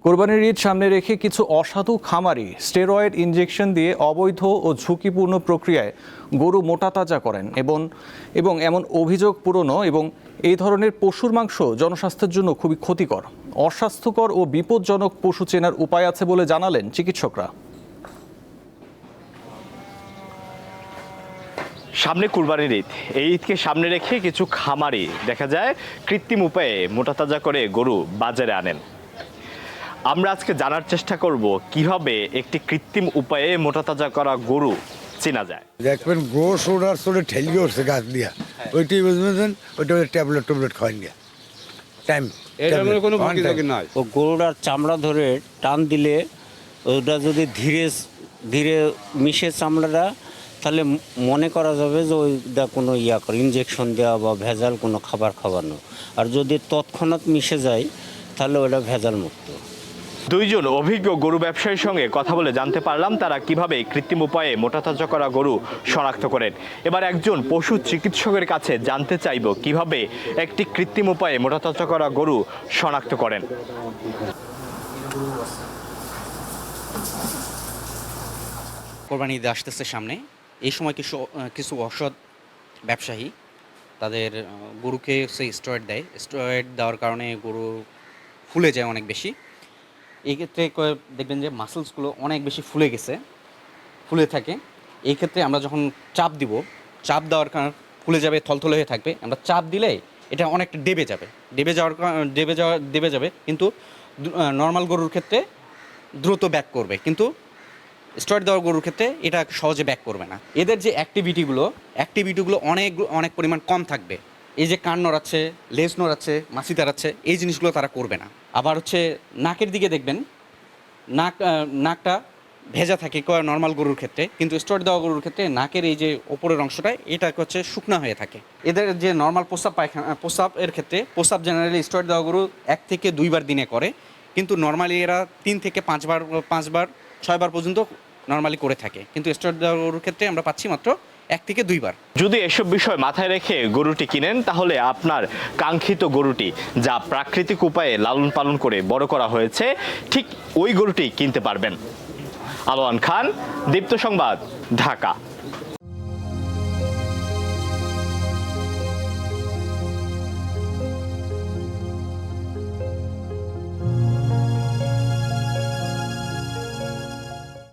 কোরবানির ঈদ সামনে রেখে কিছু অসাধু খামারি স্টেরয়েড ইনজেকশন দিয়ে অবৈধ ও ঝুঁকিপূর্ণ প্রক্রিয়ায় গরু মোটাতাজা করেন এবং এমন অভিযোগ পুরনো এবং এই ধরনের পশুর মাংস জনস্বাস্থ্যের জন্য খুবই ক্ষতিকর, অস্বাস্থ্যকর ও বিপজ্জনক পশু চেনার উপায় আছে বলে জানালেন চিকিৎসকরা। সামনে কুরবানির ঈদ, এই ঈদকে সামনে রেখে কিছু খামারি দেখা যায় কৃত্রিম উপায়ে মোটাতাজা করে গরু বাজারে আনেন। আমরা আজকে জানার চেষ্টা করব কিভাবে একটি কৃত্রিম উপায়ে মোটাতাজা করা গরু চেনা যায়। দেখবেন গোস ওটার চলে ঠেলিয়ে উঠছে গাছ দিয়া, ওইটাই বুঝবেন ওইটা ট্যাবলেট খাওয়ান গিয়া টাইম কোনো নাই। ও গরুটার চামড়া ধরে টান দিলে ওটা যদি ধীরে ধীরে মিশে চামড়াটা, তাহলে মনে করা যাবে যে ওইটা কোনো ইঞ্জেকশন দেওয়া বা ভেজাল কোনো খাবার খাওয়ানো। আর যদি তৎক্ষণাৎ মিশে যায় তাহলে ওটা ভেজাল মুক্ত। দুইজন অভিজ্ঞ গরু ব্যবসায়ীর সঙ্গে কথা বলে জানতে পারলাম তারা কিভাবে কৃত্রিম উপায়ে মোটাতাজা করা গরু শনাক্ত করেন। এবার একজন পশু চিকিৎসকের কাছে জানতে চাইব কিভাবে একটি কৃত্রিম উপায়ে মোটাতাজা করা গরু শনাক্ত করেন। কোরবানি ঈদ আসতেছে সামনে, এই সময় কিছু অসৎ ব্যবসায়ী তাদের গরুকে সেই স্টেরয়েড দেয়। স্টেরয়েড দেওয়ার কারণে গরু ফুলে যায় অনেক বেশি। এই ক্ষেত্রে দেখবেন যে মাসেলসগুলো অনেক বেশি ফুলে থাকে। এই ক্ষেত্রে আমরা যখন চাপ দেওয়ার কারণে ফুলে যাবে, থলথলে হয়ে থাকবে। আমরা চাপ দিলে এটা অনেকটা দেবে যাবে, কিন্তু নর্মাল গরুর ক্ষেত্রে দ্রুত ব্যাক করবে, কিন্তু স্টেরয়েড দেওয়া গরুর ক্ষেত্রে এটা সহজে ব্যাক করবে না। এদের যে অ্যাক্টিভিটিগুলো অনেক পরিমাণ কম থাকবে। এই যে কান নড়াচ্ছে, লেজ নড়াচ্ছে, মাছি তাড়াচ্ছে, এই জিনিসগুলো তারা করবে না। আবার হচ্ছে নাকের দিকে দেখবেন, নাকটা ভেজা থাকে নর্মাল গরুর ক্ষেত্রে, কিন্তু স্টেরয়েড দেওয়া গরুর ক্ষেত্রে নাকের এই যে ওপরের অংশটা এটা হচ্ছে শুকনা হয়ে থাকে। এদের যে নর্মাল প্রস্রাবের ক্ষেত্রে জেনারেলি স্টেরয়েড দেওয়া গরু 1 থেকে 2 বার দিনে করে, কিন্তু নর্মালি এরা 3 থেকে 5 বার 6 বার পর্যন্ত নর্মালি করে থাকে, কিন্তু স্টেরয়েড দেওয়া গরুর ক্ষেত্রে আমরা পাচ্ছি মাত্র 1 থেকে 2 বার। যদি এসব বিষয় মাথায় রেখে গরুটি কিনেন তাহলে আপনার কাঙ্ক্ষিত গরুটি যা প্রাকৃতিক উপায়ে লালন পালন করে বড় করা হয়েছে ঠিক ওই গরুটি কিনতে পারবেন। আলোয়ান খান, দীপ্ত সংবাদ, ঢাকা।